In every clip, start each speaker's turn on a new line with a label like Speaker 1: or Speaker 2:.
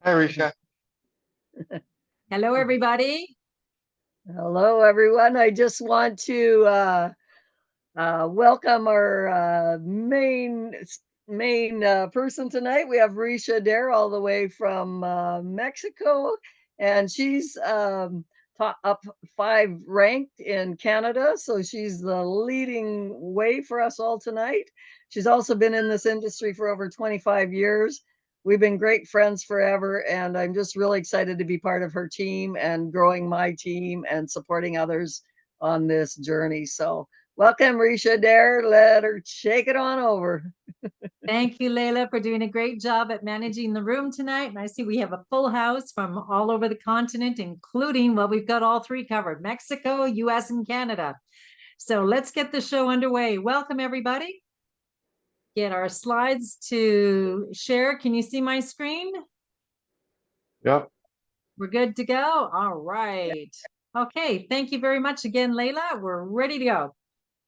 Speaker 1: Hi, Ricia.
Speaker 2: Hello, everybody.
Speaker 3: Hello, everyone. I just want to welcome our main person tonight. We have Ricia Adair all the way from Mexico, and she's up 5 ranked in Canada, so she's the leading way for us all tonight. She's also been in this industry for over 25 years. We've been great friends forever, and I'm just really excited to be part of her team and growing my team and supporting others on this journey. So welcome, Ricia Adair. Let her take it on over.
Speaker 2: Thank you, Layla, for doing a great job at managing the room tonight. And I see we have a full house from all over the continent, including, well, we've got all 3 covered: Mexico, US, and Canada. So let's get the show underway. Welcome, everybody. Get our slides to share. Can you see my screen?
Speaker 1: Yep.
Speaker 2: We're good to go. All right. Okay. Thank you very much again, Layla. We're ready to go.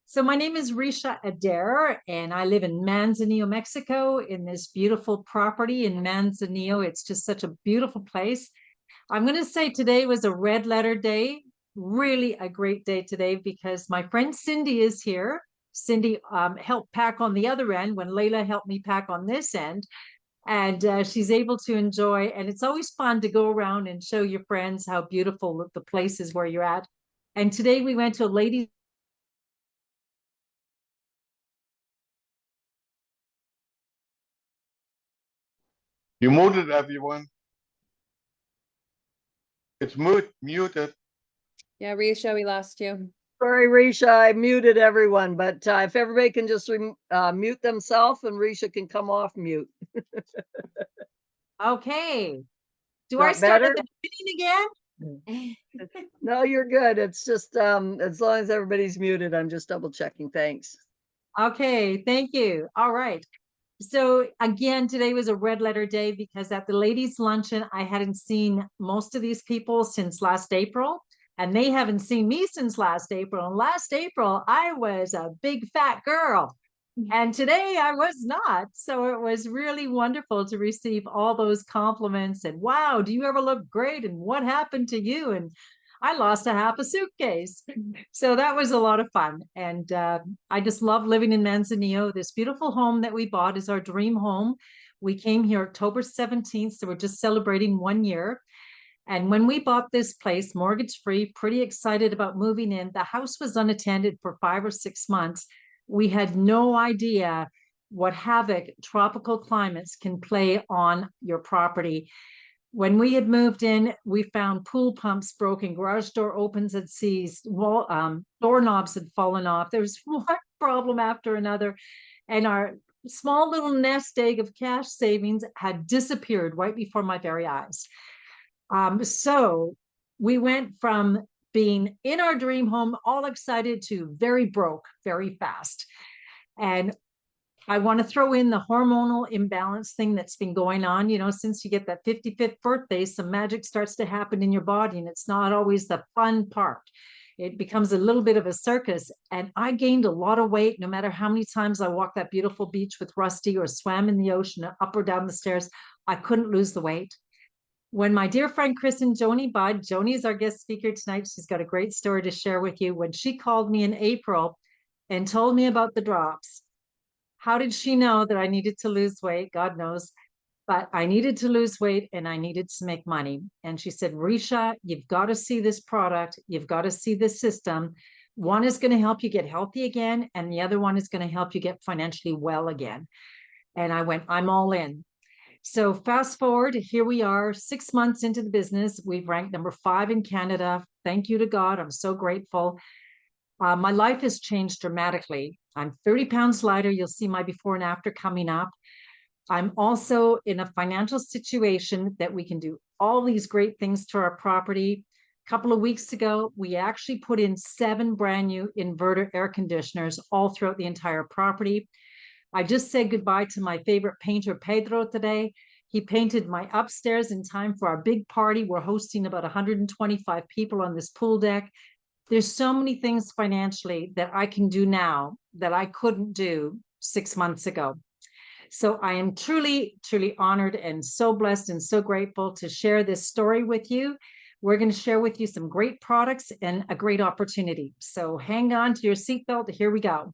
Speaker 2: So my name is Ricia Adair, and I live in Manzanillo, Mexico, in this beautiful property in Manzanillo. It's just such a beautiful place. I'm going to say today was a red letter day, really a great day today, because my friend Cindy is here. Cindy helped pack on the other end when Layla helped me pack on this end. And she's able to enjoy, and it's always fun to go around and show your friends how beautiful the place is where you're at. And today we went to a ladies'
Speaker 1: You muted everyone. It's muted.
Speaker 4: Yeah, Ricia, we lost you.
Speaker 3: Sorry, Ricia, I muted everyone, but if everybody can just mute themselves and Ricia can come off mute.
Speaker 2: Okay. Do
Speaker 3: That
Speaker 2: I start
Speaker 3: better?
Speaker 2: at the beginning again?
Speaker 3: No, you're good. It's just as long as everybody's muted, I'm just double checking. Thanks.
Speaker 2: Okay, thank you. All right. So again, today was a red letter day because at the ladies' luncheon, I hadn't seen most of these people since last April, and they haven't seen me since last April. And last April, I was a big fat girl. And today I was not. So it was really wonderful to receive all those compliments and wow, do you ever look great? And what happened to you? And I lost a half a suitcase. So that was a lot of fun. And I just love living in Manzanillo. This beautiful home that we bought is our dream home. We came here October 17th. So we're just celebrating 1 year. And when we bought this place, mortgage free, pretty excited about moving in, the house was unattended for 5 or 6 months. We had no idea what havoc tropical climates can play on your property. When we had moved in, we found pool pumps broken, garage door opens had seized, doorknobs had fallen off. There was one problem after another. And our small little nest egg of cash savings had disappeared right before my very eyes. So we went from being in our dream home, all excited, to very broke, very fast. And I want to throw in the hormonal imbalance thing that's been going on. You know, since you get that 55th birthday, some magic starts to happen in your body, and it's not always the fun part. It becomes a little bit of a circus. And I gained a lot of weight no matter how many times I walked that beautiful beach with Rusty or swam in the ocean up or down the stairs. I couldn't lose the weight. When my dear friend Chris and Joni Budd, Joni is our guest speaker tonight. She's got a great story to share with you. When she called me in April and told me about the drops, how did she know that I needed to lose weight? God knows. But I needed to lose weight and I needed to make money. And she said, Ricia, you've got to see this product. You've got to see this system. One is going to help you get healthy again, and the other one is going to help you get financially well again. And I went, I'm all in. So fast forward, here we are, 6 months into the business. We've ranked number 5 in Canada. Thank you to God. I'm so grateful. My life has changed dramatically. I'm 30 pounds lighter. You'll see my before and after coming up. I'm also in a financial situation that we can do all these great things to our property. A couple of weeks ago, we actually put in 7 brand new inverter air conditioners all throughout the entire property. I just said goodbye to my favorite painter, Pedro, today. He painted my upstairs in time for our big party. We're hosting about 125 people on this pool deck. There's so many things financially that I can do now that I couldn't do 6 months ago. So I am truly, truly honored and so blessed and so grateful to share this story with you. We're going to share with you some great products and a great opportunity. So hang on to your seatbelt. Here we go.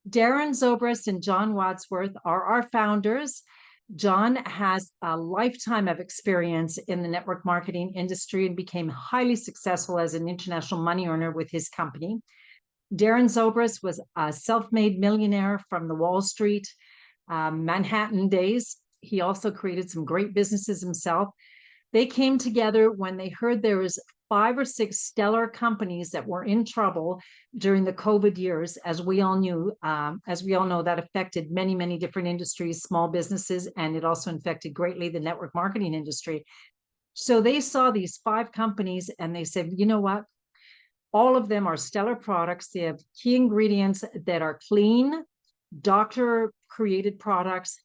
Speaker 2: Darren Zobrist and John Wadsworth are our founders. John has a lifetime of experience in the network marketing industry and became highly successful as an international money earner with his company. Darren Zobrist was a self-made millionaire from the Wall Street, Manhattan days. He also created some great businesses himself. They came together when they heard there was 5 or 6 stellar companies that were in trouble during the COVID years. As we all know, that affected many, many different industries, small businesses, and it also affected greatly the network marketing industry. So they saw these 5 companies and they said, you know what? All of them are stellar products. They have key ingredients that are clean, doctor-created products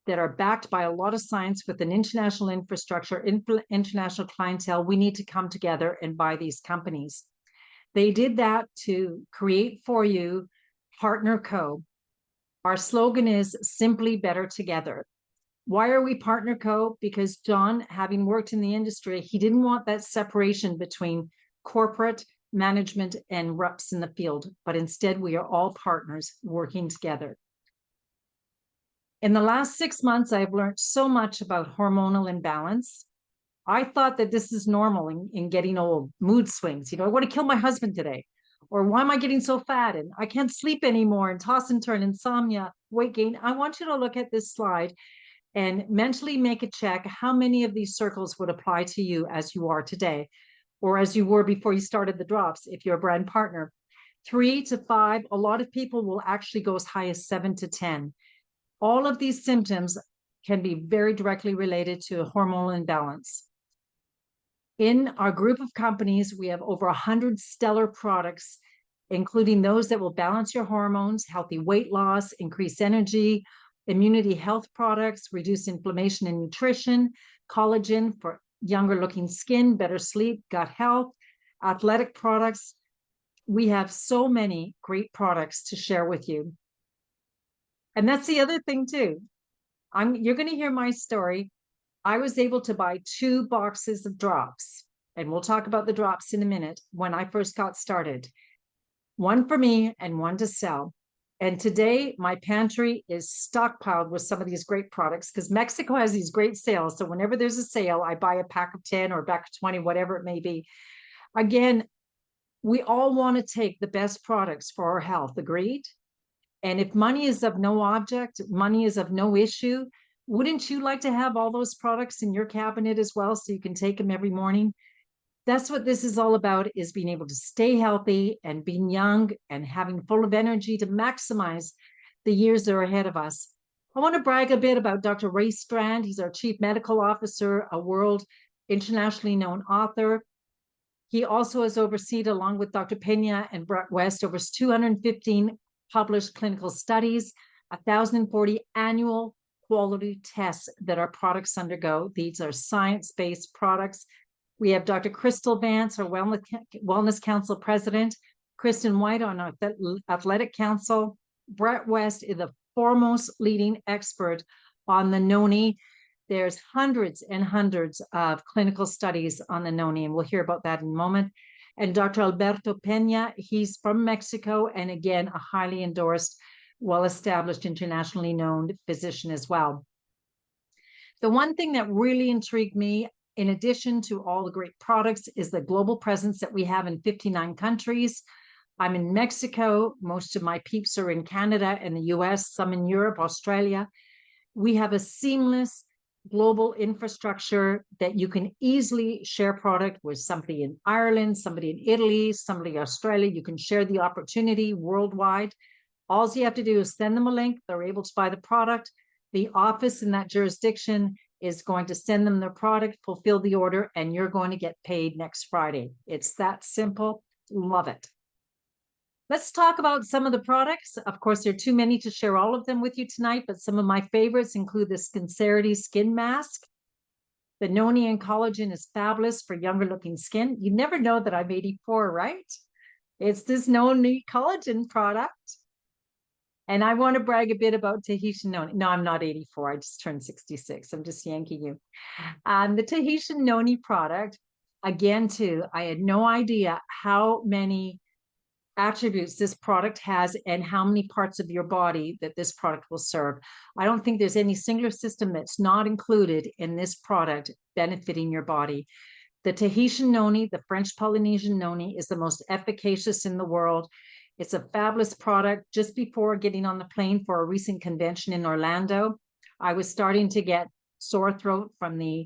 Speaker 2: that are backed by a lot of science with an international infrastructure, international clientele. We need to come together and buy these companies. They did that to create for you Partner Co. Our slogan is simply better together. Why are we Partner Co? Because John, having worked in the industry, he didn't want that separation between corporate management and reps in the field, but instead we are all partners working together. In the last 6 months, I've learned so much about hormonal imbalance. I thought that this is normal in getting old, mood swings. You know, I want to kill my husband today. Or why am I getting so fat? And I can't sleep anymore, and toss and turn, insomnia, weight gain. I want you to look at this slide and mentally make a check how many of these circles would apply to you as you are today, or as you were before you started the drops, if you're a brand partner. 3 to 5, a lot of people will actually go as high as 7 to 10. All of these symptoms can be very directly related to hormonal imbalance. In our group of companies, we have over 100 stellar products, including those that will balance your hormones, healthy weight loss, increase energy, immunity health products, reduce inflammation and nutrition, collagen for younger looking skin, better sleep, gut health, athletic products. We have so many great products to share with you. And that's the other thing too. You're going to hear my story. I was able to buy 2 boxes of drops, and we'll talk about the drops in a minute, when I first got started. 1 for me and 1 to sell. And today my pantry is stockpiled with some of these great products because Mexico has these great sales. So whenever there's a sale, I buy a pack of 10 or a pack of 20, whatever it may be. Again, we all want to take the best products for our health, agreed? And if money is of no object, money is of no issue, wouldn't you like to have all those products in your cabinet as well so you can take them every morning? That's what this is all about, is being able to stay healthy and being young and having full of energy to maximize the years that are ahead of us. I want to brag a bit about Dr. Ray Strand. He's our Chief Medical Officer, a world internationally known author. He also has overseen, along with Dr. Pena and Brett West, over 215 published clinical studies, 1,040 annual quality tests that our products undergo. These are science-based products. We have Dr. Crystal Vance, our Wellness Council President, Kristen White on our Athletic Council. Brett West is the foremost leading expert on the noni. There's hundreds and hundreds of clinical studies on the noni, and we'll hear about that in a moment. And Dr. Alberto Pena, he's from Mexico, and again, a highly endorsed, well-established, internationally known physician as well. The one thing that really intrigued me, in addition to all the great products, is the global presence that we have in 59 countries. I'm in Mexico. Most of my peeps are in Canada and the US, some in Europe, Australia. We have a seamless global infrastructure that you can easily share product with somebody in Ireland, somebody in Italy, somebody in Australia. You can share the opportunity worldwide. All you have to do is send them a link. They're able to buy the product. The office in that jurisdiction is going to send them their product, fulfill the order, and you're going to get paid next Friday. It's that simple. Love it. Let's talk about some of the products. Of course, there are too many to share all of them with you tonight, but some of my favorites include the Sincerity Skin Mask. The noni and collagen is fabulous for younger looking skin. You never know that I'm 84, right? It's this noni collagen product. And I want to brag a bit about Tahitian noni. No, I'm not 84. I just turned 66. I'm just yanking you. The Tahitian noni product, again, too, I had no idea how many attributes this product has and how many parts of your body that this product will serve. I don't think there's any singular system that's not included in this product benefiting your body. The Tahitian noni, the French Polynesian noni, is the most efficacious in the world. It's a fabulous product. Just before getting on the plane for a recent convention in Orlando, I was starting to get sore throat from the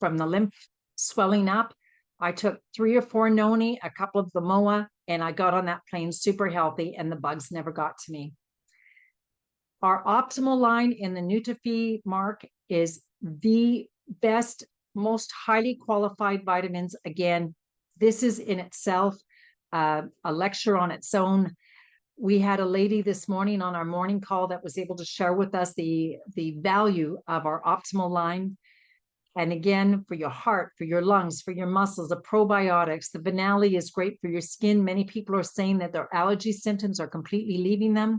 Speaker 2: lymph swelling up. I took 3 or 4 noni, a couple of the moa, and I got on that plane super healthy, and the bugs never got to me. Our optimal line in the Nutrifi mark is the best, most highly qualified vitamins. Again, this is in itself a lecture on its own. We had a lady this morning on our morning call that was able to share with us the value of our optimal line. And again, for your heart, for your lungs, for your muscles, the probiotics, the Vinali is great for your skin. Many people are saying that their allergy symptoms are completely leaving them.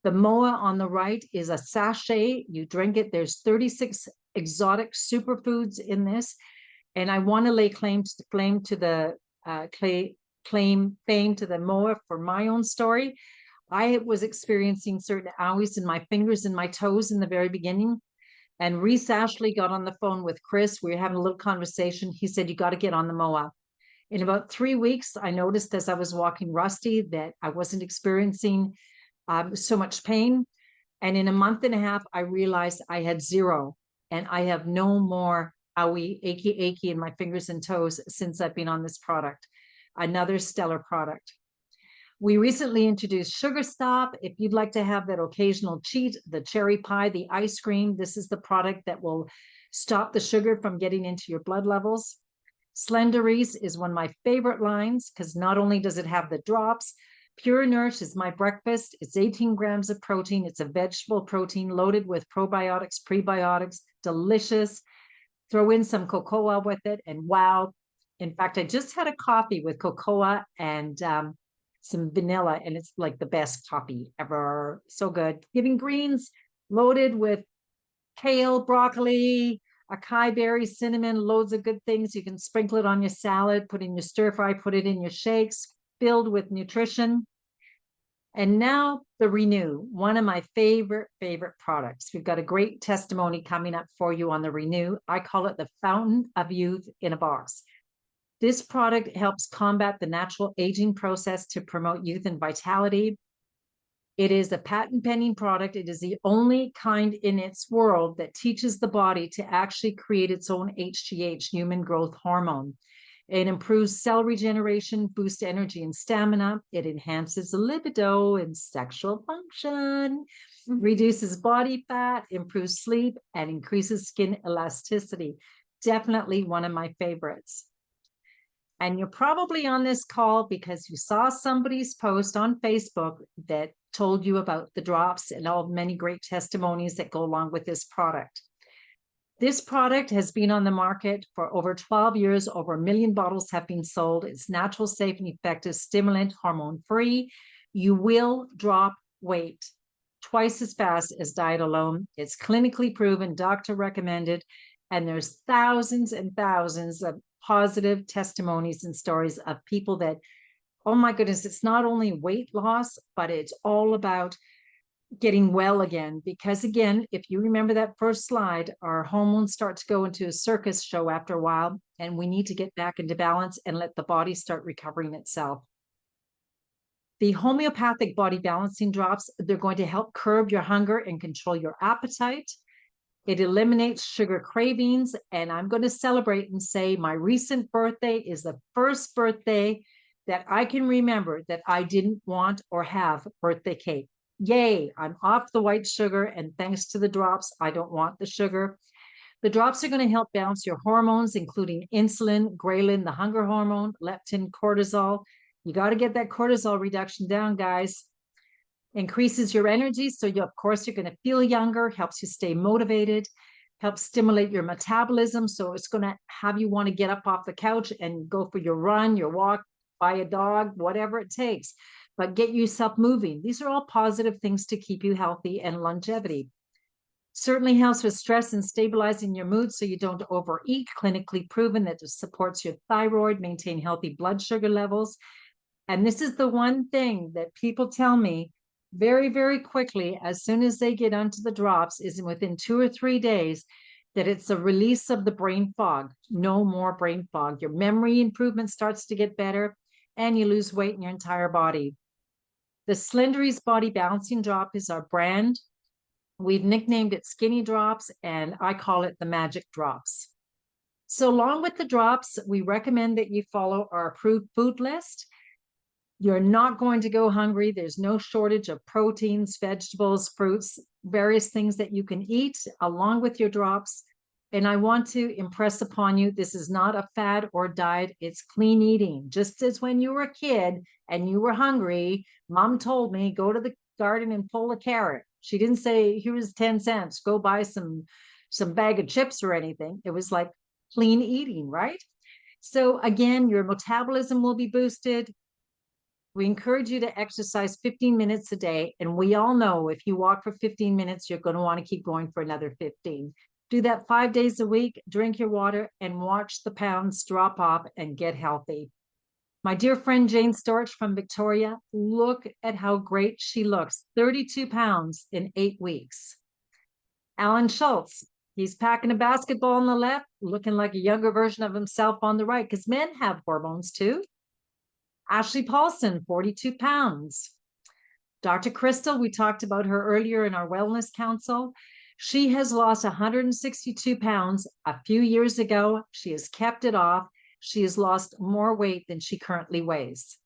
Speaker 2: The MOA on the right is a sachet. You drink it. There's 36 exotic superfoods in this. And I want to lay claim to the fame to the MOA for my own story. I was experiencing certain owies in my fingers and my toes in the very beginning. And Reese Ashley got on the phone with Chris. We were having a little conversation. He said, you got to get on the MOA. In about 3 weeks, I noticed as I was walking rusty that I wasn't experiencing so much pain. And in a month and a half, I realized I had 0. And I have no more owie, achy in my fingers and toes since I've been on this product. Another stellar product. We recently introduced Sugar Stop. If you'd like to have that occasional cheat, the cherry pie, the ice cream, this is the product that will stop the sugar from getting into your blood levels. Slenderies is one of my favorite lines because not only does it have the drops, Pure Nourish is my breakfast. It's 18 grams of protein. It's a vegetable protein loaded with probiotics, prebiotics, delicious. Throw in some cocoa with it and wow. In fact, I just had a coffee with cocoa and some vanilla, and it's like the best coffee ever. So good. Giving greens loaded with kale, broccoli, acai berry, cinnamon, loads of good things. You can sprinkle it on your salad, put in your stir fry, put it in your shakes, filled with nutrition. And now the Renew, one of my favorite products. We've got a great testimony coming up for you on the Renew. I call it the Fountain of Youth in a box. This product helps combat the natural aging process to promote youth and vitality. It is a patent pending product. It is the only kind in its world that teaches the body to actually create its own HGH, human growth hormone. It improves cell regeneration, boosts energy and stamina. It enhances libido and sexual function, reduces body fat, improves sleep, and increases skin elasticity. Definitely one of my favorites. And you're probably on this call because you saw somebody's post on Facebook that told you about the drops and all many great testimonies that go along with this product. This product has been on the market for over 12 years. Over 1 million bottles have been sold. It's natural, safe, and effective, stimulant, hormone-free. You will drop weight twice as fast as diet alone. It's clinically proven, doctor recommended, and there's thousands and thousands of positive testimonies and stories of people that, oh my goodness, it's not only weight loss, but it's all about getting well again. Because again, if you remember that first slide, our hormones start to go into a circus show after a while, and we need to get back into balance and let the body start recovering itself. The homeopathic body balancing drops, they're going to help curb your hunger and control your appetite. It eliminates sugar cravings, and I'm going to celebrate and say my recent birthday is the first birthday that I can remember that I didn't want or have birthday cake. Yay, I'm off the white sugar, and thanks to the drops, I don't want the sugar. The drops are going to help balance your hormones, including insulin, ghrelin, the hunger hormone, leptin, cortisol. You got to get that cortisol reduction down, guys. Increases your energy, so you, of course, you're going to feel younger, helps you stay motivated, helps stimulate your metabolism, so it's going to have you want to get up off the couch and go for your run, your walk, buy a dog, whatever it takes. but get yourself moving. These are all positive things to keep you healthy and longevity. Certainly helps with stress and stabilizing your mood so you don't overeat. Clinically proven that it supports your thyroid, maintain healthy blood sugar levels. And this is the one thing that people tell me very, very quickly, as soon as they get onto the drops, is within 2 or 3 days, that it's a release of the brain fog. No more brain fog. Your memory improvement starts to get better, and you lose weight in your entire body. The Slenderies Body Balancing Drop is our brand. We've nicknamed it Skinny Drops, and I call it the Magic Drops. So along with the drops, we recommend that you follow our approved food list. You're not going to go hungry. There's no shortage of proteins, vegetables, fruits, various things that you can eat along with your drops. And I want to impress upon you, this is not a fad or diet. It's clean eating. Just as when you were a kid and you were hungry, mom told me, go to the garden and pull a carrot. She didn't say, here's 10 cents, go buy some bag of chips or anything. It was like clean eating, right? So again, your metabolism will be boosted. We encourage you to exercise 15 minutes a day. And we all know if you walk for 15 minutes, you're going to want to keep going for another 15. Do that 5 days a week, drink your water, and watch the pounds drop off and get healthy. My dear friend Jane Storch from Victoria, look at how great she looks. 32 pounds in 8 weeks. Alan Schultz, he's packing a basketball on the left, looking like a younger version of himself on the right, because men have hormones too. Ashley Paulson, 42 pounds. Dr. Crystal, we talked about her earlier in our Wellness Council. She has lost 162 pounds a few years ago. She has kept it off. She has lost more weight than she currently weighs.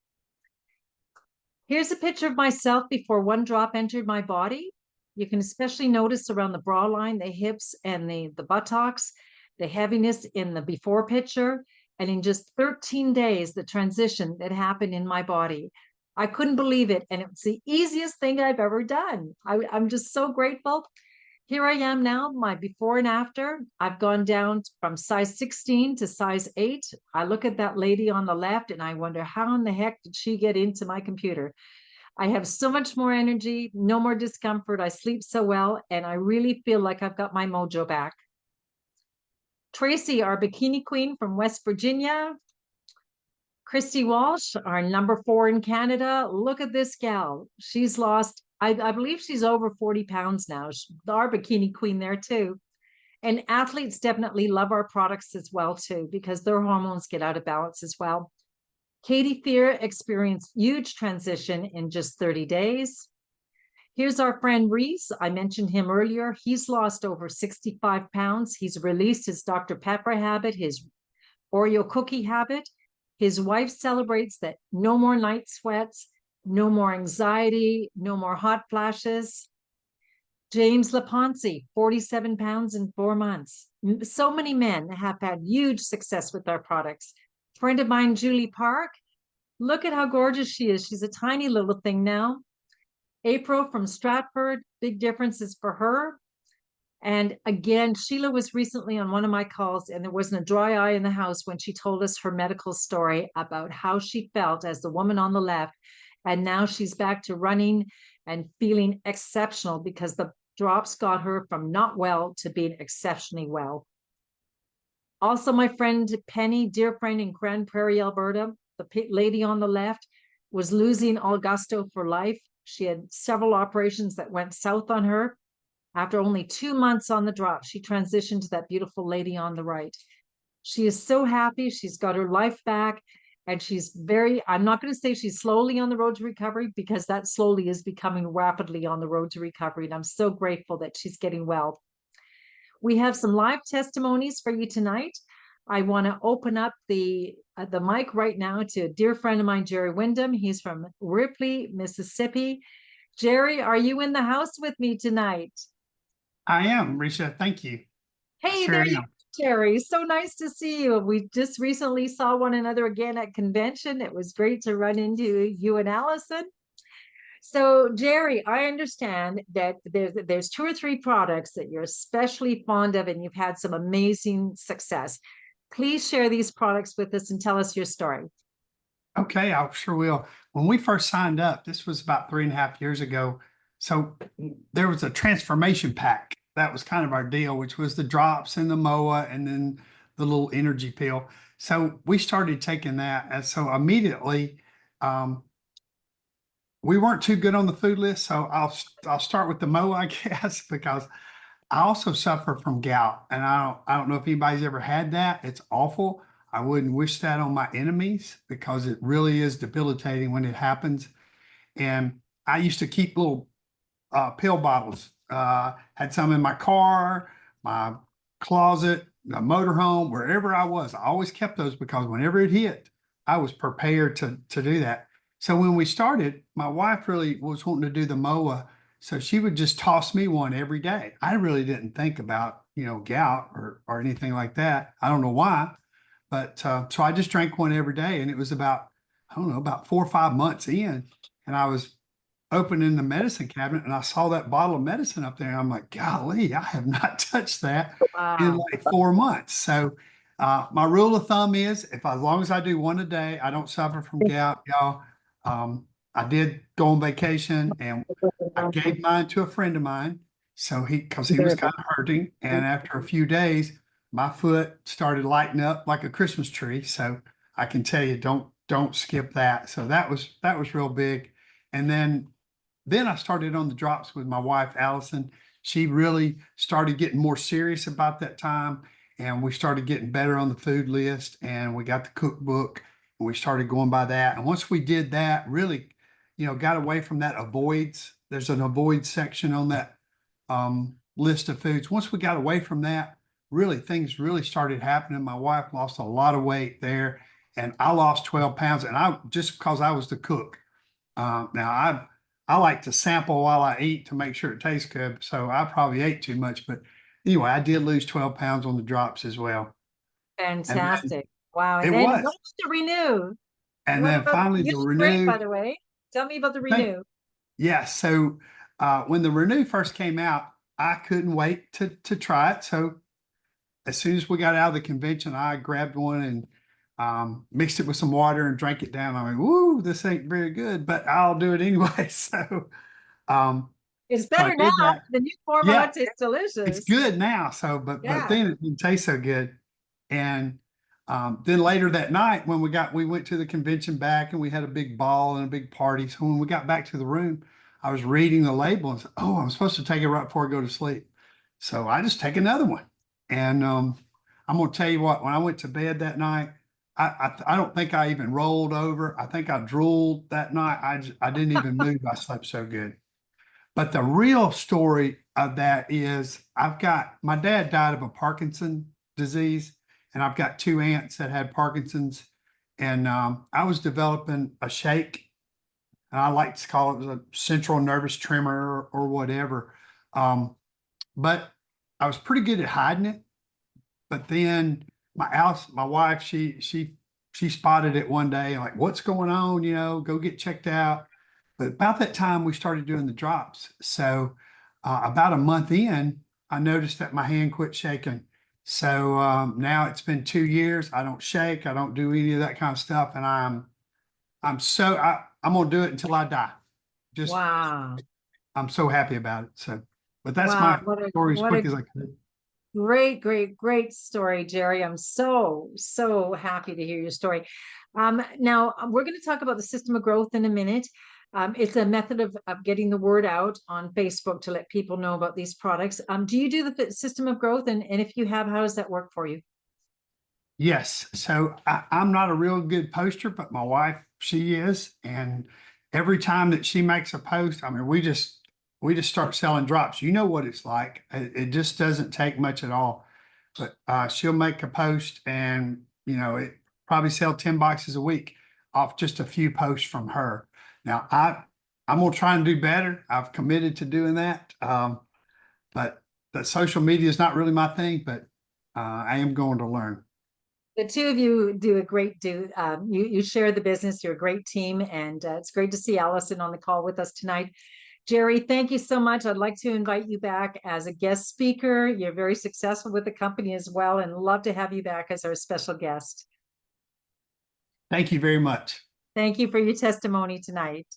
Speaker 2: Here's a picture of myself before one drop entered my body. You can especially notice around the bra line, the hips, and the buttocks, the heaviness in the before picture. And in just 13 days, the transition that happened in my body, I couldn't believe it. And it's the easiest thing I've ever done. I'm just so grateful. Here I am now, my before and after. I've gone down from size 16 to size 8. I look at that lady on the left and I wonder, how in the heck did she get into my computer? I have so much more energy, no more discomfort. I sleep so well, and I really feel like I've got my mojo back. Tracy, our bikini queen from West Virginia. Christy Walsh, our number 4 in Canada. Look at this gal. She's lost, I believe she's over 40 pounds now. Our bikini queen there too. And athletes definitely love our products as well too, because their hormones get out of balance as well. Katie Fear experienced huge transition in just 30 days. Here's our friend Reese. I mentioned him earlier. He's lost over 65 pounds. He's released his Dr. Pepper habit, his Oreo cookie habit. His wife celebrates that no more night sweats, no more anxiety, no more hot flashes. James Laponce, 47 pounds in 4 months. So many men have had huge success with our products. Friend of mine, Julie Park, look at how gorgeous she is. She's a tiny little thing now. April from Stratford, big differences for her. And again, Sheila was recently on one of my calls, and there wasn't a dry eye in the house when she told us her medical story about how she felt as the woman on the left. And now she's back to running and feeling exceptional because the drops got her from not well to being exceptionally well. Also, my friend Penny, dear friend in Grand Prairie, Alberta, the lady on the left, was losing Augusto for life. She had several operations that went south on her. After only 2 months on the drop, she transitioned to that beautiful lady on the right. She is so happy. She's got her life back. And she's I'm not going to say she's slowly on the road to recovery, because that slowly is becoming rapidly on the road to recovery. And I'm so grateful that she's getting well. We have some live testimonies for you tonight. I want to open up the mic right now to a dear friend of mine, Jerry Windham. He's from Ripley, Mississippi. Jerry, are you in the house with me tonight?
Speaker 5: I am, Ricia. Thank you.
Speaker 2: Hey,
Speaker 5: Sure
Speaker 2: there you
Speaker 5: am.
Speaker 2: are, Jerry. So nice to see you. We just recently saw one another again at convention. It was great to run into you and Allison. So, Jerry, I understand that there's 2 or 3 products that you're especially fond of and you've had some amazing success. Please share these products with us and tell us your story.
Speaker 5: Okay, I sure will. when we first signed up, this was about 3.5 years ago. So there was a transformation pack. That was kind of our deal, which was the drops and the MOA and then the little energy pill. So we started taking that. And so immediately, we weren't too good on the food list. So I'll start with the MOA, I guess, because I also suffer from gout. And I don't know if anybody's ever had that. It's awful. I wouldn't wish that on my enemies because it really is debilitating when it happens. And I used to keep little pill bottles. Had some in my car, my closet, my motorhome, wherever I was. I always kept those because whenever it hit, I was prepared to do that. So when we started, my wife really was wanting to do the MOA. So she would just toss me one every day. I really didn't think about, gout or anything like that. I don't know why. But so I just drank one every day. And it was about 4 or 5 months in. And I was opening the medicine cabinet and I saw that bottle of medicine up there. And I'm like, golly, I have not touched that in like 4 months. So my rule of thumb is as long as I do one a day, I don't suffer from gout, y'all. I did go on vacation and I gave mine to a friend of mine. So because he was kind of hurting. And after a few days, my foot started lighting up like a Christmas tree. So I can tell you, don't skip that. So that was real big. And then I started on the drops with my wife, Allison. She really started getting more serious about that time. And we started getting better on the food list and we got the cookbook and we started going by that. And once we did that, really, got away from that avoids. There's an avoid section on that list of foods. Once we got away from that, really things really started happening. My wife lost a lot of weight there and I lost 12 pounds and just because I was the cook. Now I like to sample while I eat to make sure it tastes good. So I probably ate too much, but anyway, I did lose 12 pounds on the drops as well.
Speaker 2: Fantastic. Wow.
Speaker 5: It
Speaker 2: And then
Speaker 5: was.
Speaker 2: what was the Renew?
Speaker 5: And
Speaker 2: What
Speaker 5: then
Speaker 2: about-
Speaker 5: finally
Speaker 2: you
Speaker 5: the
Speaker 2: look great,
Speaker 5: Renew.
Speaker 2: by the way. Tell me about the Renew.
Speaker 5: Yeah. So when the Renew first came out, I couldn't wait to try it. So as soon as we got out of the convention, I grabbed one and mixed it with some water and drank it down. I mean, woo, this ain't very good, but I'll do it anyway. So
Speaker 2: It's
Speaker 5: so I
Speaker 2: better
Speaker 5: did
Speaker 2: now.
Speaker 5: that.
Speaker 2: The new formula
Speaker 5: Yeah.
Speaker 2: tastes delicious.
Speaker 5: It's good now. So, but
Speaker 2: Yeah.
Speaker 5: then it didn't taste so good. And then later that night when we went to the convention back and we had a big ball and a big party. So when we got back to the room, I was reading the label and said, oh, I'm supposed to take it right before I go to sleep. So I just take another one. And I'm going to tell you what, when I went to bed that night, I don't think I even rolled over. I think I drooled that night. I didn't even move. I slept so good. But the real story of that is my dad died of a Parkinson disease, and I've got 2 aunts that had Parkinson's. And I was developing a shake, and I like to call it a central nervous tremor or whatever. But I was pretty good at hiding it. But then my wife, she spotted it one day, like, what's going on? Go get checked out. But about that time, we started doing the drops. So about a month in, I noticed that my hand quit shaking. So now it's been 2 years. I don't shake. I don't do any of that kind of stuff. And I'm gonna do it until I die. Just
Speaker 2: Wow.
Speaker 5: I'm so happy about it. So, but that's
Speaker 2: Wow,
Speaker 5: my story as
Speaker 2: what
Speaker 5: quick
Speaker 2: a
Speaker 5: as I could.
Speaker 2: great, great, great story, Jerry. I'm so, so happy to hear your story. Now we're going to talk about the system of growth in a minute. It's a method of getting the word out on Facebook to let people know about these products. Do you do the system of growth? And if you have, how does that work for you?
Speaker 5: Yes. So I'm not a real good poster, but my wife, she is. And every time that she makes a post, I mean, we just start selling drops. You know what it's like. It just doesn't take much at all. But she'll make a post and, it probably sell 10 boxes a week off just a few posts from her. Now I'm going to try and do better. I've committed to doing that. But the social media is not really my thing, but I am going to learn.
Speaker 2: The two of you do a great you share the business. You're a great team, and it's great to see Allison on the call with us tonight. Jerry, thank you so much. I'd like to invite you back as a guest speaker. You're very successful with the company as well, and love to have you back as our special guest.
Speaker 5: Thank you very much.
Speaker 2: Thank you for your testimony tonight.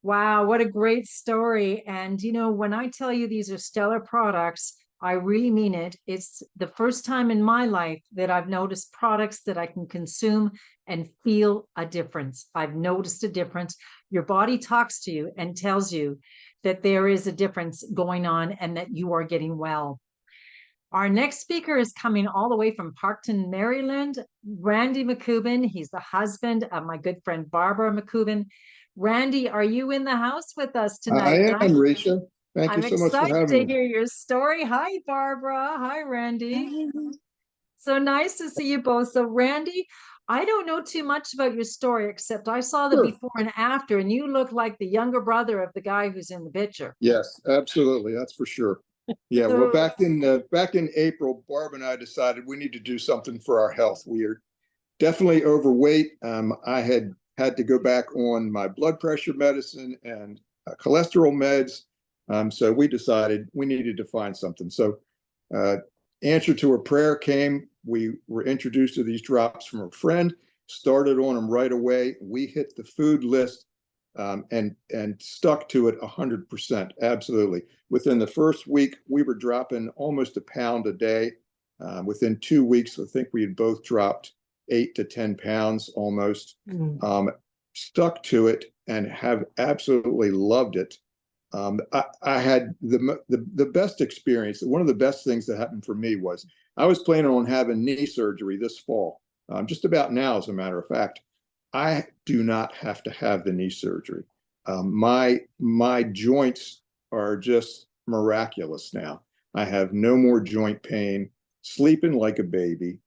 Speaker 2: Wow, what a great story. And you know, when I tell you these are stellar products, I really mean it. It's the first time in my life that I've noticed products that I can consume and feel a difference. I've noticed a difference. Your body talks to you and tells you that there is a difference going on and that you are getting well. Our next speaker is coming all the way from Parkton, Maryland, Randy MacKubin. He's the husband of my good friend, Barbara MacKubin. Randy, are you in the house with us tonight?
Speaker 6: I am, Ricia. Thank you
Speaker 2: I'm
Speaker 6: so much for
Speaker 2: excited
Speaker 6: having
Speaker 2: to
Speaker 6: me.
Speaker 2: hear your story. Hi, Barbara. Hi, Randy. So nice to see you both. So Randy, I don't know too much about your story, except I saw the
Speaker 6: Sure.
Speaker 2: before and after, and you look like the younger brother of the guy who's in the picture.
Speaker 6: Yes, absolutely. That's for sure. Yeah, well,
Speaker 2: So-
Speaker 6: back in April, Barb and I decided we need to do something for our health. We are definitely overweight. I had to go back on my blood pressure medicine and cholesterol meds. So we decided we needed to find something. So answer to a prayer came. We were introduced to these drops from a friend, started on them right away. We hit the food list and stuck to it 100%. Absolutely. Within the first week, we were dropping almost a pound a day. Within 2 weeks, I think we had both dropped 8 to 10 pounds almost. Stuck to it and have absolutely loved it. I had the best experience. One of the best things that happened for me was I was planning on having knee surgery this fall, just about now, as a matter of fact. I do not have to have the knee surgery. My joints are just miraculous now. I have no more joint pain, sleeping like a baby.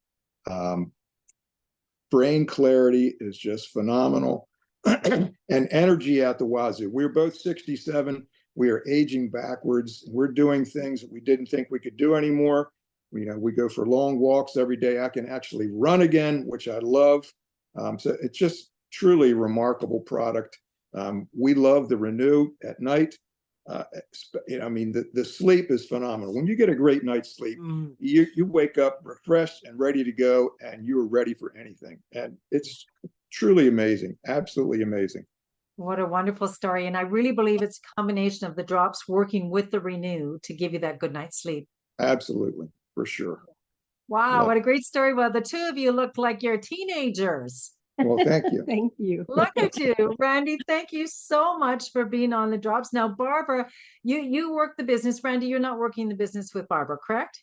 Speaker 6: Brain clarity is just phenomenal. And energy out the wazoo. We're both 67. We are aging backwards. We're doing things that we didn't think we could do anymore. We go for long walks every day. I can actually run again, which I love. So it's just truly a remarkable product. We love the Renew at night. I mean, the sleep is phenomenal. When you get a great night's sleep, you wake up refreshed and ready to go, and you are ready for anything. And it's truly amazing, absolutely amazing.
Speaker 2: What a wonderful story. And I really believe it's a combination of the drops working with the Renew to give you that good night's sleep.
Speaker 6: Absolutely, for sure.
Speaker 2: Wow,
Speaker 6: Yeah.
Speaker 2: what a great story. Well, the two of you look like you're teenagers.
Speaker 6: Well, thank you.
Speaker 4: Thank you.
Speaker 2: Look at you, Randy. Thank you so much for being on the drops. Now, Barbara, you work the business. Randy, you're not working the business with Barbara, correct?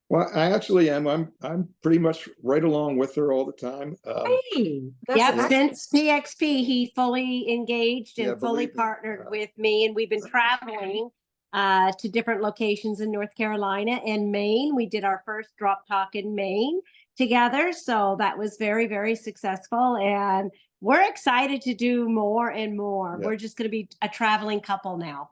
Speaker 6: Well, I actually am. I'm pretty much right along with her all the time.
Speaker 2: Hey, that's
Speaker 7: Yep,
Speaker 2: excellent.
Speaker 7: since PXP, he fully engaged
Speaker 6: Yeah,
Speaker 7: and fully
Speaker 6: believe me.
Speaker 7: partnered with me, and we've been traveling to different locations in North Carolina and Maine. We did our first drop talk in Maine together, so that was very, very successful, and we're excited to do more and more.
Speaker 6: Yeah.
Speaker 7: We're just going to be a traveling couple now.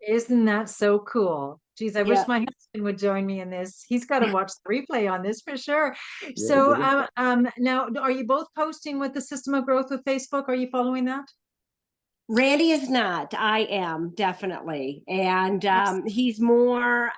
Speaker 2: Isn't that so cool? Geez, I wish
Speaker 7: Yeah.
Speaker 2: my husband would join me in this. He's got to watch the replay on this for sure.
Speaker 6: Yeah,
Speaker 2: So,
Speaker 6: we're
Speaker 2: now, are you both posting with the System of Growth with Facebook? Are you following that?
Speaker 7: Randy is not. I am definitely, and
Speaker 2: Excellent.
Speaker 7: he's more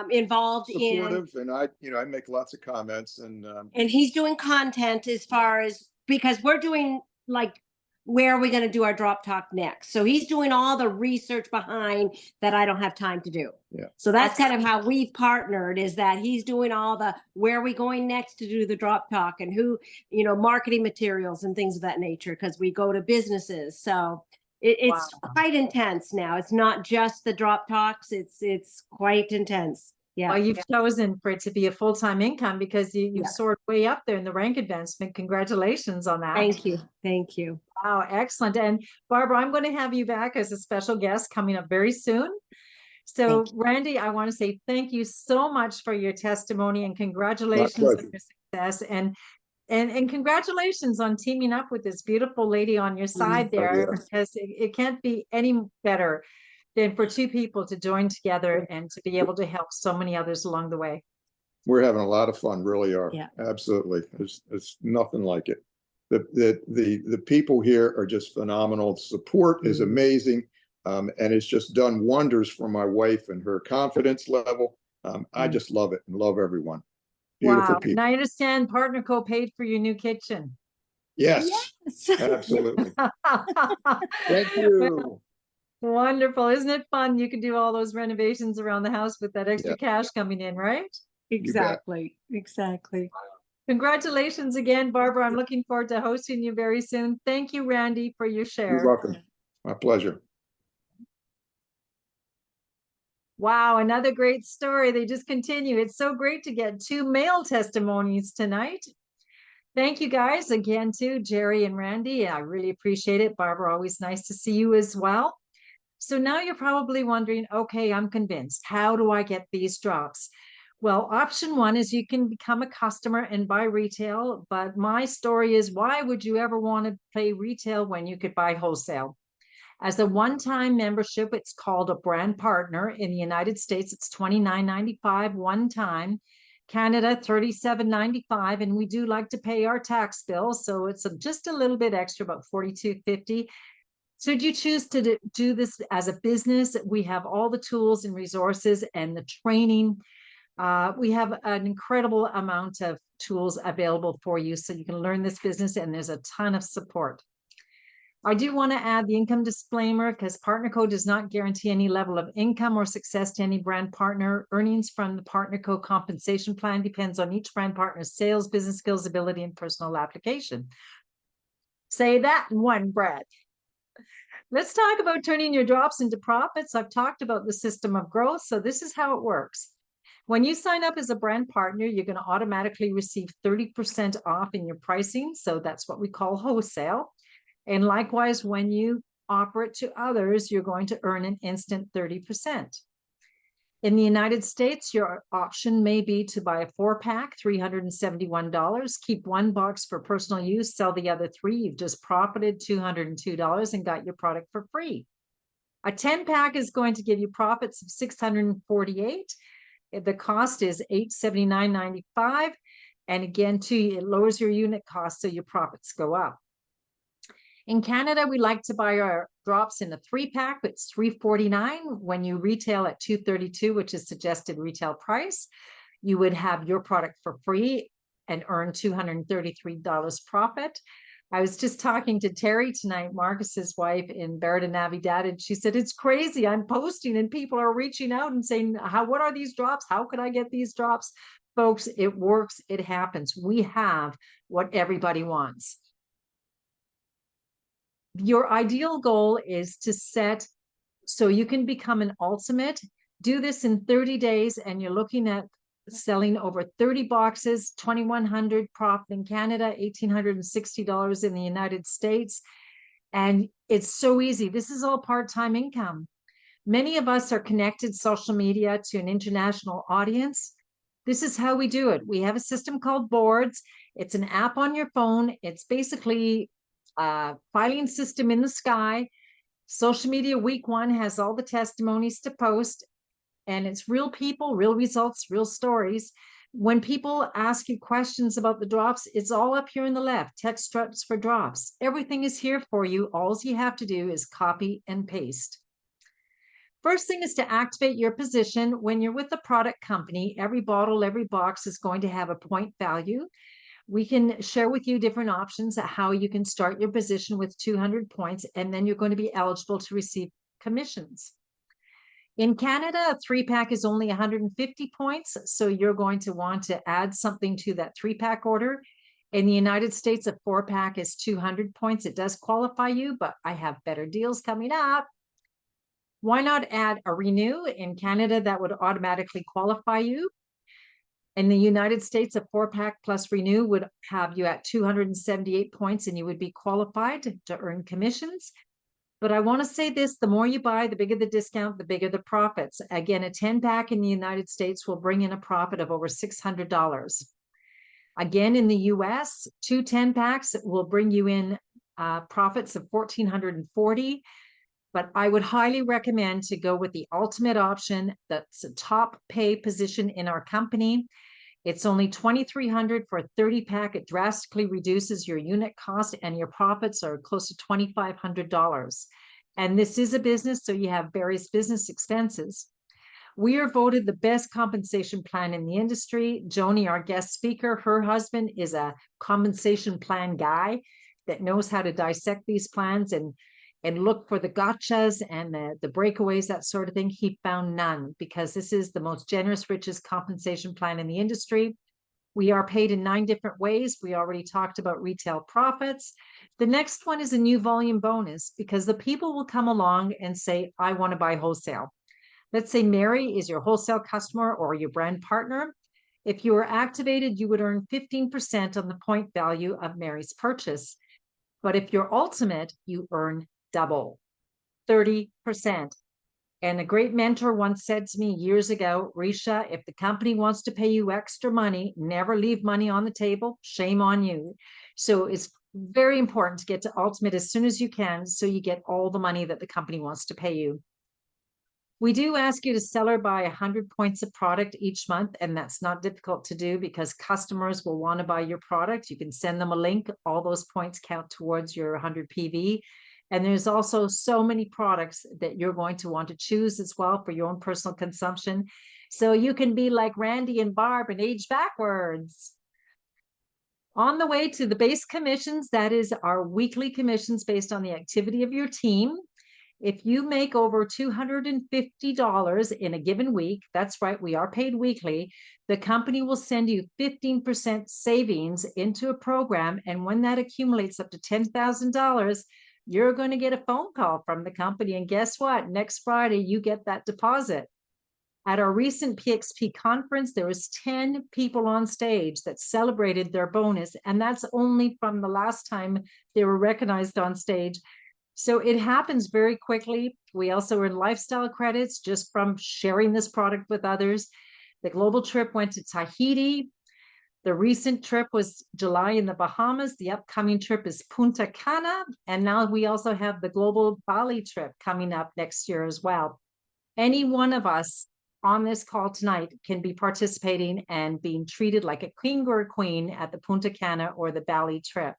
Speaker 7: involved in.
Speaker 6: supportive, and I make lots of comments, and
Speaker 7: He's doing content as far as, because we're doing like, where are we going to do our drop talk next? So he's doing all the research behind that I don't have time to do.
Speaker 6: Yeah.
Speaker 7: So that's kind of how we've partnered, is that he's doing all the, where are we going next to do the drop talk, and who, marketing materials and things of that nature, because we go to businesses. So it's quite intense now. It's not just the drop talks. It's quite intense. Yeah.
Speaker 2: Well, you've chosen for it to be a full-time income because you've
Speaker 7: Yes.
Speaker 2: soared way up there in the rank advancement. Congratulations on that.
Speaker 7: Thank you. Thank you.
Speaker 2: Wow, excellent. And Barbara, I'm going to have you back as a special guest coming up very soon. So
Speaker 7: Thank
Speaker 2: Randy, I want to say thank you so much for your testimony and congratulations on
Speaker 6: pleasure.
Speaker 2: your success, and congratulations on teaming up with this beautiful lady on your side there,
Speaker 6: yeah.
Speaker 2: because it can't be any better than for two people to join together and to be able to help so many others along the way.
Speaker 6: We're having a lot of fun, really are.
Speaker 7: Yeah.
Speaker 6: Absolutely. There's nothing like it. The people here are just phenomenal. The support is amazing. And it's just done wonders for my wife and her confidence level. I just love it and love everyone. Beautiful
Speaker 2: Wow. And
Speaker 6: people.
Speaker 2: I understand Partner Co paid for your new kitchen.
Speaker 6: Yes, absolutely. Thank you.
Speaker 2: Wonderful. Isn't it fun? You can do all those renovations around the house with that extra
Speaker 6: Yeah.
Speaker 2: cash coming in, right?
Speaker 7: Exactly, exactly.
Speaker 2: Congratulations again, Barbara. I'm looking forward to hosting you very soon. Thank you, Randy, for your share.
Speaker 6: You're welcome. My pleasure.
Speaker 2: Wow, another great story. They just continue. It's so great to get 2 male testimonies tonight. Thank you guys again to Jerry and Randy. I really appreciate it. Barbara, always nice to see you as well. So now you're probably wondering, okay, I'm convinced. How do I get these drops? Well, option 1 is you can become a customer and buy retail. But my story is, why would you ever want to play retail when you could buy wholesale? As a one-time membership, it's called a brand partner. In the United States, it's $29.95 one time. Canada, $37.95, and we do like to pay our tax bill, so it's just a little bit extra, about $42.50. Should you choose to do this as a business, we have all the tools and resources and the training. We have an incredible amount of tools available for you, so you can learn this business, and there's a ton of support. I do want to add the income disclaimer, because Partner Co does not guarantee any level of income or success to any brand partner. Earnings from the Partner Co compensation plan depends on each brand partner's sales, business skills, ability, and personal application. Say that in one breath. Let's talk about turning your drops into profits. I've talked about the system of growth, so this is how it works. When you sign up as a brand partner, you're going to automatically receive 30% off in your pricing, so that's what we call wholesale. And likewise, when you offer it to others, you're going to earn an instant 30%. In the United States, your option may be to buy a 4-pack, $371, keep 1 box for personal use, sell the other 3. You've just profited $202 and got your product for free. A 10-pack is going to give you profits of $648. The cost is $879.95. And again, too, it lowers your unit cost, so your profits go up. In Canada, we like to buy our drops in a 3-pack. It's $349. When you retail at $232, which is suggested retail price, you would have your product for free and earn $233 profit. I was just talking to Terry tonight, Marcus's wife in Barrett Navidad, and she said, it's crazy. I'm posting and people are reaching out and saying, what are these drops? How can I get these drops? Folks, it works. It happens. We have what everybody wants. Your ideal goal is to set so you can become an ultimate. Do this in 30 days, and you're looking at selling over 30 boxes, $2,100 profit in Canada, $1,860 in the United States. And it's so easy. This is all part-time income. Many of us are connected social media to an international audience. This is how we do it. We have a system called Boards. It's an app on your phone. It's basically filing system in the sky. Social media week 1 has all the testimonies to post, and it's real people, real results, real stories. When people ask you questions about the drops, it's all up here on the left. Text struts for drops. Everything is here for you. All you have to do is copy and paste. First thing is to activate your position. When you're with a product company, every bottle, every box is going to have a point value. We can share with you different options at how you can start your position with 200 points, and then you're going to be eligible to receive commissions. In Canada, a 3-pack is only 150 points, so you're going to want to add something to that 3-pack order. In the United States, a 4-pack is 200 points. It does qualify you, but I have better deals coming up. Why not add a renew? In Canada, that would automatically qualify you. In the United States, a 4-pack plus renew would have you at 278 points, and you would be qualified to earn commissions. But I want to say this, the more you buy, the bigger the discount, the bigger the profits. Again, a 10-pack in the United States will bring in a profit of over $600. Again, in the US, 2 10-packs will bring you in profits of $1,440. But I would highly recommend to go with the ultimate option. That's a top pay position in our company. It's only $2,300 for a 30-pack. It drastically reduces your unit cost, and your profits are close to $2,500. And this is a business, so you have various business expenses. We are voted the best compensation plan in the industry. Joni, our guest speaker, her husband is a compensation plan guy that knows how to dissect these plans and look for the gotchas and the breakaways, that sort of thing. He found none because this is the most generous, richest compensation plan in the industry. We are paid in 9 different ways. We already talked about retail profits. The next one is a new volume bonus because the people will come along and say, I want to buy wholesale. Let's say Mary is your wholesale customer or your brand partner. If you were activated, you would earn 15% on the point value of Mary's purchase. But if you're ultimate, you earn double, 30%. And a great mentor once said to me years ago, Ricia, if the company wants to pay you extra money, never leave money on the table. Shame on you. So it's very important to get to ultimate as soon as you can so you get all the money that the company wants to pay you. We do ask you to sell or buy 100 points of product each month, and that's not difficult to do because customers will want to buy your product. You can send them a link. All those points count towards your 100 PV. And there's also so many products that you're going to want to choose as well for your own personal consumption. So you can be like Randy and Barb and age backwards. On the way to the base commissions, that is our weekly commissions based on the activity of your team. If you make over $250 in a given week, that's right, we are paid weekly, the company will send you 15% savings into a program. And when that accumulates up to $10,000, you're going to get a phone call from the company. And guess what? Next Friday, you get that deposit. At our recent PXP conference, there was 10 people on stage that celebrated their bonus. And that's only from the last time they were recognized on stage. So it happens very quickly. We also earn lifestyle credits just from sharing this product with others. The global trip went to Tahiti. The recent trip was July in the Bahamas. The upcoming trip is Punta Cana. And now we also have the global Bali trip coming up next year as well. Any one of us on this call tonight can be participating and being treated like a king or a queen at the Punta Cana or the Bali trip.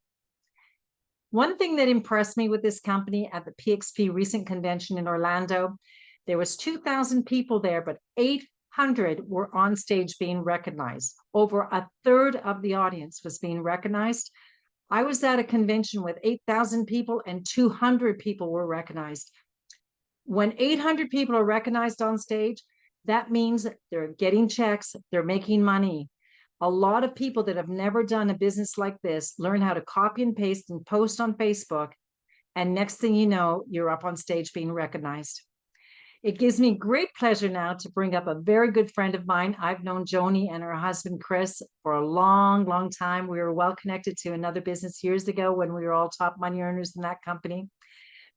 Speaker 2: One thing that impressed me with this company at the PXP recent convention in Orlando, there was 2,000 people there, but 800 were on stage being recognized. Over a third of the audience was being recognized. I was at a convention with 8,000 people and 200 people were recognized. When 800 people are recognized on stage, that means they're getting checks, they're making money. A lot of people that have never done a business like this learn how to copy and paste and post on Facebook. And next thing you know, you're up on stage being recognized. It gives me great pleasure now to bring up a very good friend of mine. I've known Joni and her husband, Chris, for a long, long time. We were well connected to another business years ago when we were all top money earners in that company.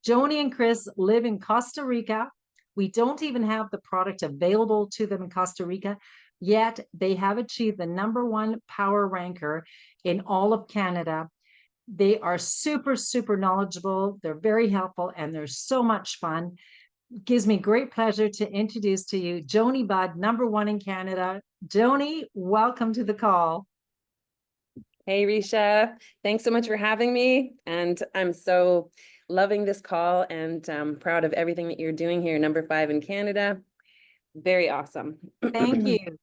Speaker 2: Joni and Chris live in Costa Rica. We don't even have the product available to them in Costa Rica, yet they have achieved the #1 power ranker in all of Canada. They are super, super knowledgeable. They're very helpful and they're so much fun. It gives me great pleasure to introduce to you Joni Budd, #1 in Canada. Joni, welcome to the call.
Speaker 4: Hey, Ricia. Thanks so much for having me. And I'm so loving this call and proud of everything that you're doing here, #5 in Canada. Very awesome.
Speaker 2: Thank you.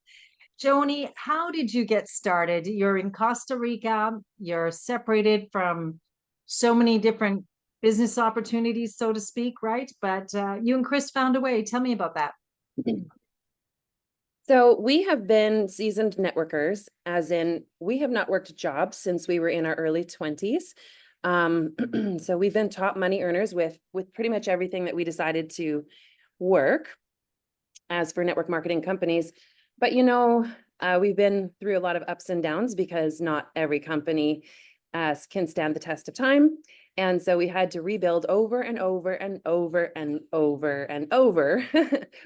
Speaker 2: Joni, how did you get started? You're in Costa Rica. You're separated from so many different business opportunities, so to speak, right? But you and Chris found a way. Tell me about that.
Speaker 4: So we have been seasoned networkers, as in we have not worked jobs since we were in our early 20s. So we've been top money earners with pretty much everything that we decided to work as for network marketing companies. But, you know, we've been through a lot of ups and downs because not every company can stand the test of time. And so we had to rebuild over and over and over and over and over,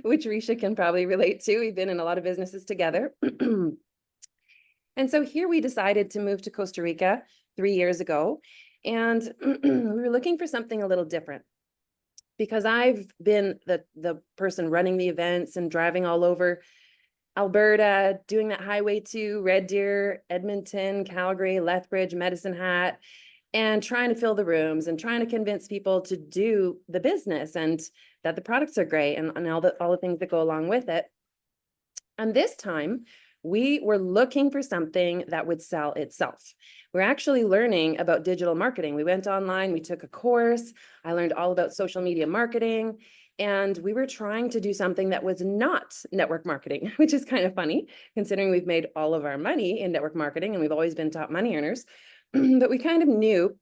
Speaker 4: which Ricia can probably relate to. We've been in a lot of businesses together. And so here we decided to move to Costa Rica 3 years ago. And we were looking for something a little different because I've been the person running the events and driving all over Alberta, doing that highway to Red Deer, Edmonton, Calgary, Lethbridge, Medicine Hat, and trying to fill the rooms and trying to convince people to do the business and that the products are great and all the things that go along with it. And this time, we were looking for something that would sell itself. We're actually learning about digital marketing. We went online, we took a course. I learned all about social media marketing, and we were trying to do something that was not network marketing, which is kind of funny considering we've made all of our money in network marketing and we've always been top money earners. But we kind of knew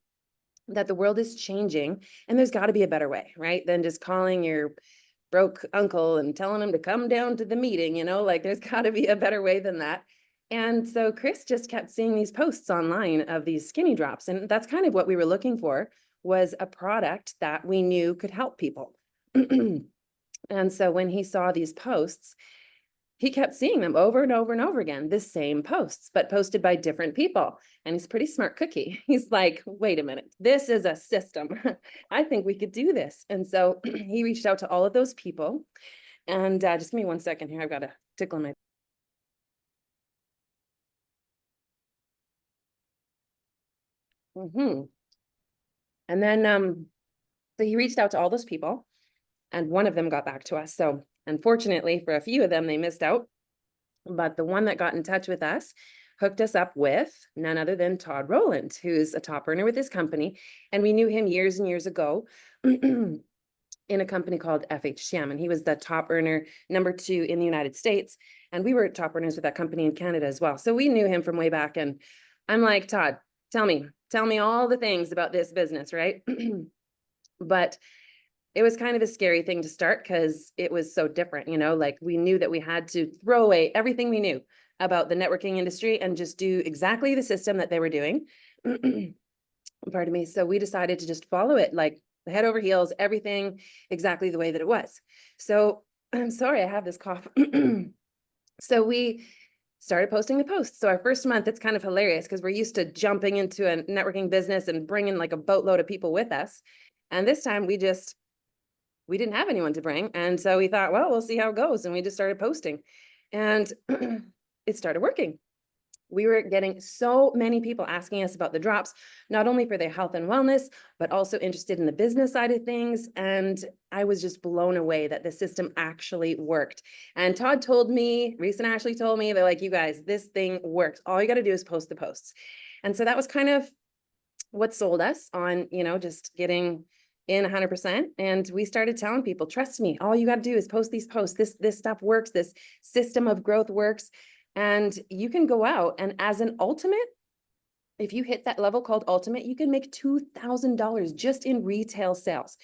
Speaker 4: that the world is changing and there's got to be a better way, right? Than just calling your broke uncle and telling him to come down to the meeting, you know, like there's got to be a better way than that. And so Chris just kept seeing these posts online of these skinny drops. And that's kind of what we were looking for, was a product that we knew could help people. And so when he saw these posts, he kept seeing them over and over and over again, the same posts, but posted by different people. And he's a pretty smart cookie. He's like, wait a minute, this is a system. I think we could do this. And so he reached out to all of those people. And just give me 1 second here. I've got a tickle in my. And then so he reached out to all those people, and one of them got back to us. So unfortunately for a few of them, they missed out. But the one that got in touch with us hooked us up with none other than Todd Rowland, who's a top earner with his company. And we knew him years and years ago in a company called FHCM. And he was the top earner, #2 in the United States. And we were top earners with that company in Canada as well. So we knew him from way back. And I'm like, Todd, tell me all the things about this business, right? But it was kind of a scary thing to start because it was so different, you know, like we knew that we had to throw away everything we knew about the networking industry and just do exactly the system that they were doing. Pardon me. So we decided to just follow it like head over heels, everything exactly the way that it was. So I'm sorry, I have this cough. So we started posting the posts. So our first month, it's kind of hilarious because we're used to jumping into a networking business and bringing like a boatload of people with us. And this time we didn't have anyone to bring. And so we thought, well, we'll see how it goes. And we just started posting and it started working. We were getting so many people asking us about the drops, not only for their health and wellness, but also interested in the business side of things. And I was just blown away that the system actually worked. And Todd told me, Reese and Ashley told me, they're like, you guys, this thing works. All you got to do is post the posts. And so that was kind of what sold us on, you know, just getting in 100%. And we started telling people, trust me, all you got to do is post these posts. This stuff works. This system of growth works. And you can go out and as an ultimate, if you hit that level called ultimate, you can make $2,000 just in retail sales.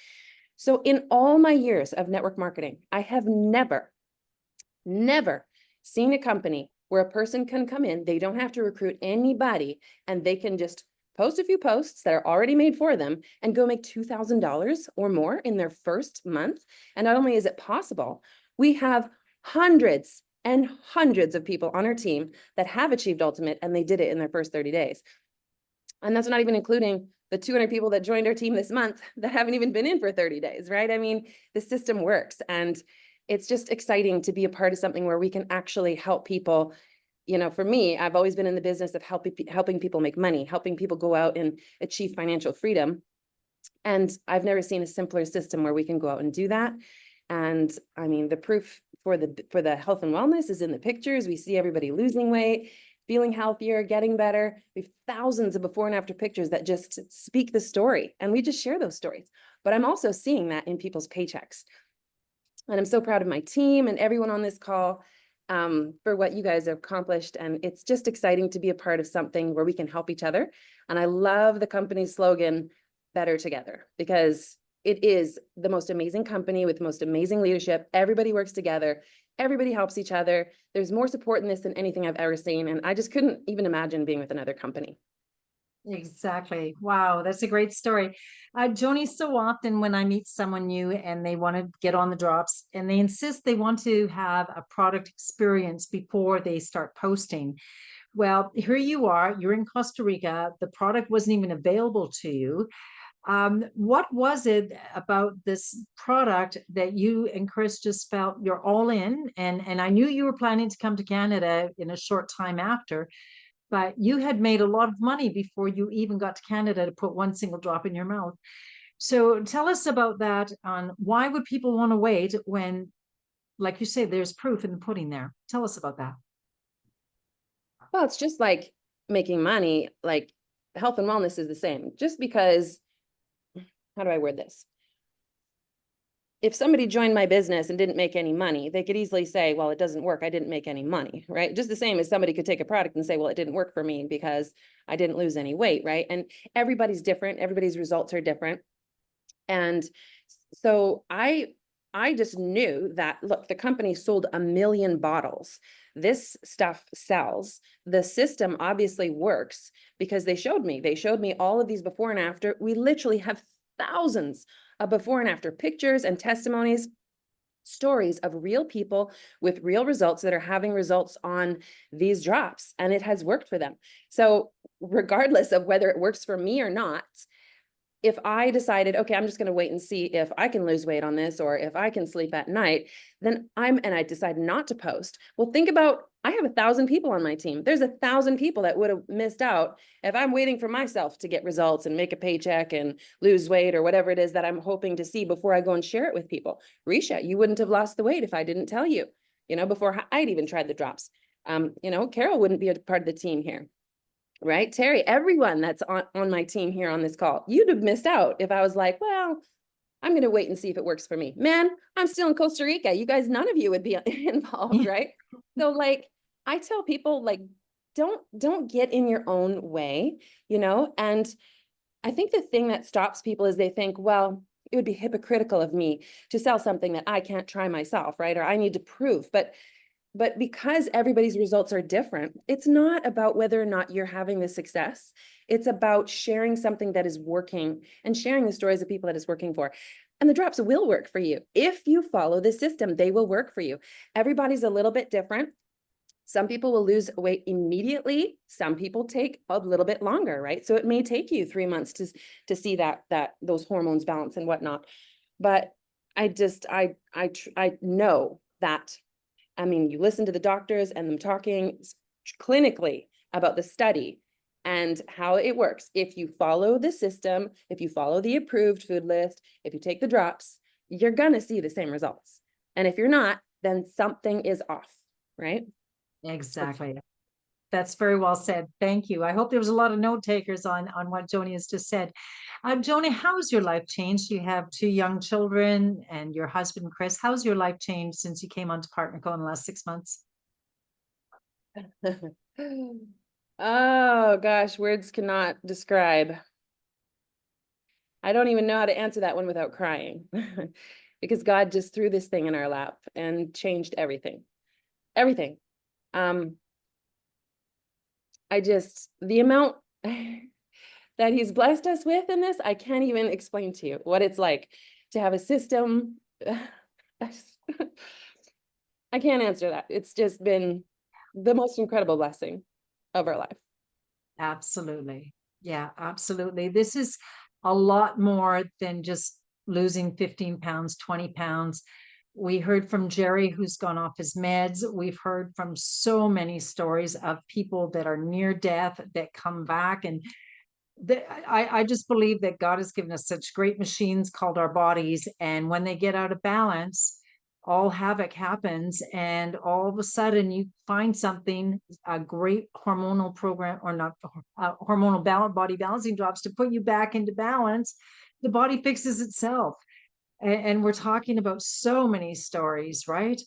Speaker 4: So in all my years of network marketing, I have never seen a company where a person can come in, they don't have to recruit anybody, and they can just post a few posts that are already made for them and go make $2,000 or more in their first month. And not only is it possible, we have hundreds and hundreds of people on our team that have achieved ultimate, and they did it in their first 30 days. And that's not even including the 200 people that joined our team this month that haven't even been in for 30 days, right? I mean, the system works, and it's just exciting to be a part of something where we can actually help people. You know, for me, I've always been in the business of helping people make money, helping people go out and achieve financial freedom. And I've never seen a simpler system where we can go out and do that. And I mean, the proof for the health and wellness is in the pictures. We see everybody losing weight, feeling healthier, getting better. We have thousands of before and after pictures that just speak the story, and we just share those stories. But I'm also seeing that in people's paychecks. And I'm so proud of my team and everyone on this call for what you guys have accomplished. And it's just exciting to be a part of something where we can help each other. And I love the company's slogan, Better Together, because it is the most amazing company with the most amazing leadership. Everybody works together. Everybody helps each other. There's more support in this than anything I've ever seen. And I just couldn't even imagine being with another company.
Speaker 2: Exactly. Wow, that's a great story. Joni, so often when I meet someone new and they want to get on the drops and they insist they want to have a product experience before they start posting. Well, here you are, you're in Costa Rica, the product wasn't even available to you. What was it about this product that you and Chris just felt you're all in? And I knew you were planning to come to Canada in a short time after, but you had made a lot of money before you even got to Canada to put one single drop in your mouth. So tell us about that. On why would people want to wait when like you say, there's proof in the pudding there. Tell us about that.
Speaker 4: Well, it's just like making money, like health and wellness is the same. Just because, how do I word this? If somebody joined my business and didn't make any money, they could easily say, well, it doesn't work. I didn't make any money, right? Just the same as somebody could take a product and say, well, it didn't work for me because I didn't lose any weight, right? And everybody's different. Everybody's results are different. And so I just knew that, look, the company sold 1 million bottles. This stuff sells. The system obviously works because they showed me all of these before and after. We literally have thousands of before and after pictures and testimonies, stories of real people with real results that are having results on these drops, and it has worked for them. So regardless of whether it works for me or not, if I decided, okay, I'm just going to wait and see if I can lose weight on this, or if I can sleep at night, then and I decide not to post. Well, think about, I have 1,000 people on my team. There's 1,000 people that would have missed out if I'm waiting for myself to get results and make a paycheck and lose weight or whatever it is that I'm hoping to see before I go and share it with people. Ricia, you wouldn't have lost the weight if I didn't tell you, before I'd even tried the drops. Carol wouldn't be a part of the team here. Right? Terry, everyone that's on my team here on this call, you'd have missed out if I was like, well, I'm going to wait and see if it works for me. Man, I'm still in Costa Rica. You guys, none of you would be involved, right? So like, I tell people, like, don't get in your own way, and I think the thing that stops people is they think, well, it would be hypocritical of me to sell something that I can't try myself, right? Or I need to prove, but because everybody's results are different, it's not about whether or not you're having the success. It's about sharing something that is working and sharing the stories of people that it's working for. And the drops will work for you. If you follow the system, they will work for you. Everybody's a little bit different. Some people will lose weight immediately. Some people take a little bit longer, right? So it may take you 3 months to see that those hormones balance and whatnot. But I know that, you listen to the doctors and them talking clinically about the study and how it works. If you follow the system, if you follow the approved food list, if you take the drops, you're going to see the same results. And if you're not, then something is off, right?
Speaker 2: Exactly. That's very well said. Thank you. I hope there was a lot of note takers on what Joni has just said. Joni, how has your life changed? You have 2 young children and your husband, Chris. How's your life changed since you came onto PartnerCo in the last 6 months?
Speaker 4: Oh gosh, words cannot describe. I don't even know how to answer that one without crying because God just threw this thing in our lap and changed everything. Everything. The amount that he's blessed us with in this, I can't even explain to you what it's like to have a system. I can't answer that. It's just been the most incredible blessing of our life.
Speaker 2: Absolutely. Yeah, absolutely. This is a lot more than just losing 15 pounds, 20 pounds. We heard from Jerry, who's gone off his meds. We've heard from so many stories of people that are near death that come back. And I just believe that God has given us such great machines called our bodies. And when they get out of balance, all havoc happens. And all of a sudden you find something, a great hormonal program, or not hormonal body balancing drops to put you back into balance. The body fixes itself. And we're talking about so many stories, right?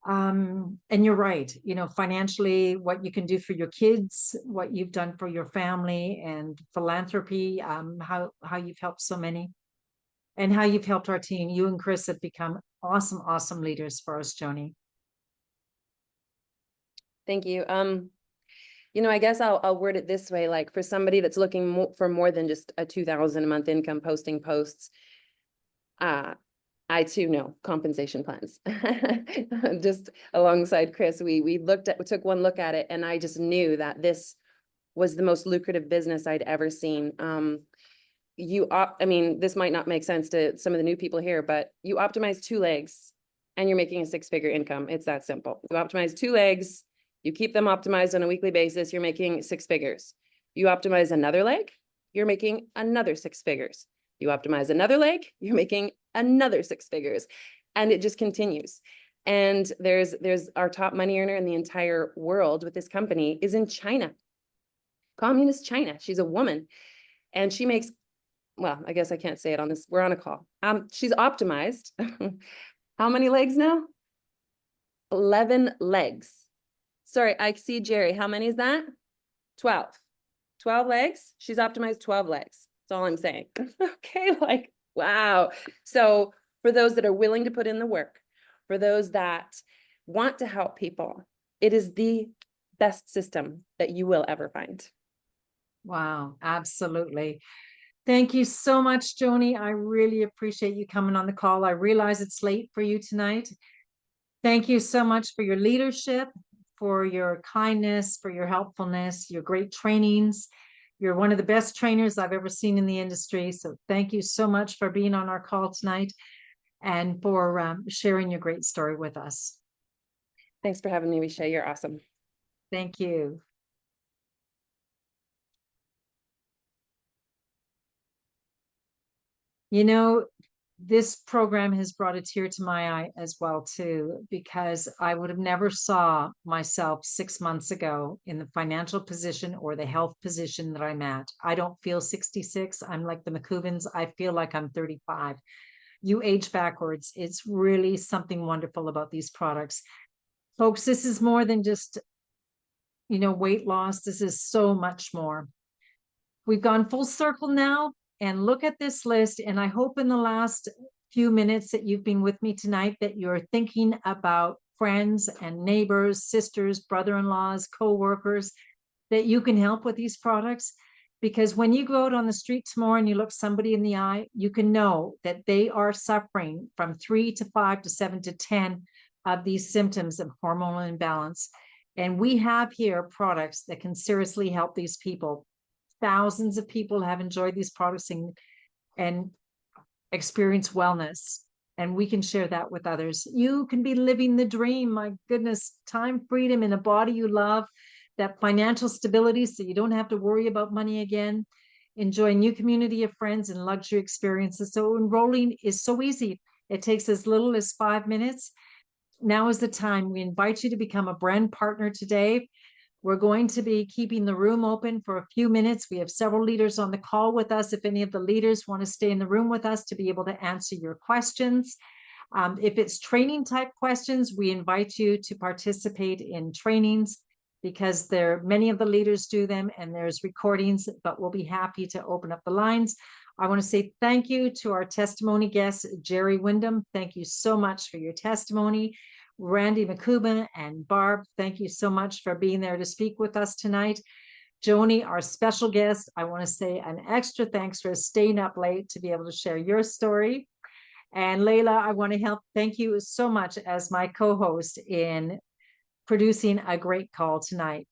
Speaker 2: And you're right, financially, what you can do for your kids, what you've done for your family, and philanthropy, how you've helped so many, and how you've helped our team. You and Chris have become awesome leaders for us, Joni.
Speaker 4: Thank you. I guess I'll word it this way, like for somebody that's looking for more than just a $2,000 a month income posting posts, I too know compensation plans. Just alongside Chris, we took one look at it, and I just knew that this was the most lucrative business I'd ever seen. This might not make sense to some of the new people here, but you optimize 2 legs and you're making a 6-figure income. It's that simple. You optimize 2 legs, you keep them optimized on a weekly basis, you're making 6 figures. You optimize another leg, you're making another 6 figures. You optimize another leg, you're making another 6 figures. And it just continues. And there's our top money earner in the entire world with this company is in China, communist China. She's a woman, and she makes, well, I guess I can't say it on this. We're on a call. She's optimized. How many legs now? 11 legs. Sorry, I see Jerry. How many is that? 12. 12 legs. She's optimized 12 legs. That's all I'm saying. Okay, like, wow. So for those that are willing to put in the work, for those that want to help people, it is the best system that you will ever find.
Speaker 2: Wow, absolutely. Thank you so much, Joni. I really appreciate you coming on the call. I realize it's late for you tonight. Thank you so much for your leadership, for your kindness, for your helpfulness, your great trainings. You're one of the best trainers I've ever seen in the industry. So thank you so much for being on our call tonight and for sharing your great story with us.
Speaker 4: Thanks for having me, Ricia. You're awesome.
Speaker 2: Thank you. You know, this program has brought a tear to my eye as well too, because I would have never saw myself 6 months ago in the financial position or the health position that I'm at. I don't feel 66. I'm like the MacKubins. I feel like I'm 35. You age backwards. It's really something wonderful about these products. Folks, this is more than just, you know, weight loss. This is so much more. We've gone full circle now. And look at this list. And I hope in the last few minutes that you've been with me tonight that you're thinking about friends and neighbors, sisters, brother-in-laws, co-workers that you can help with these products. Because when you go out on the street tomorrow and you look somebody in the eye, you can know that they are suffering from 3 to 5 to 7 to 10 of these symptoms of hormonal imbalance. And we have here products that can seriously help these people. Thousands of people have enjoyed these products and experienced wellness, and we can share that with others. You can be living the dream. My goodness, time freedom in a body you love, that financial stability so you don't have to worry about money again, enjoy a new community of friends and luxury experiences. So enrolling is so easy. It takes as little as 5 minutes. Now is the time. We invite you to become a brand partner today. We're going to be keeping the room open for a few minutes. We have several leaders on the call with us. If any of the leaders want to stay in the room with us to be able to answer your questions. If it's training type questions, we invite you to participate in trainings because many of the leaders do them and there's recordings, but we'll be happy to open up the lines. I want to say thank you to our testimony guest, Jerry Windham. Thank you so much for your testimony. Randy MacKubin and Barb, thank you so much for being there to speak with us tonight. Joni, our special guest, I want to say an extra thanks for staying up late to be able to share your story. And Layla, I want to thank you so much as my co-host in producing a great call tonight.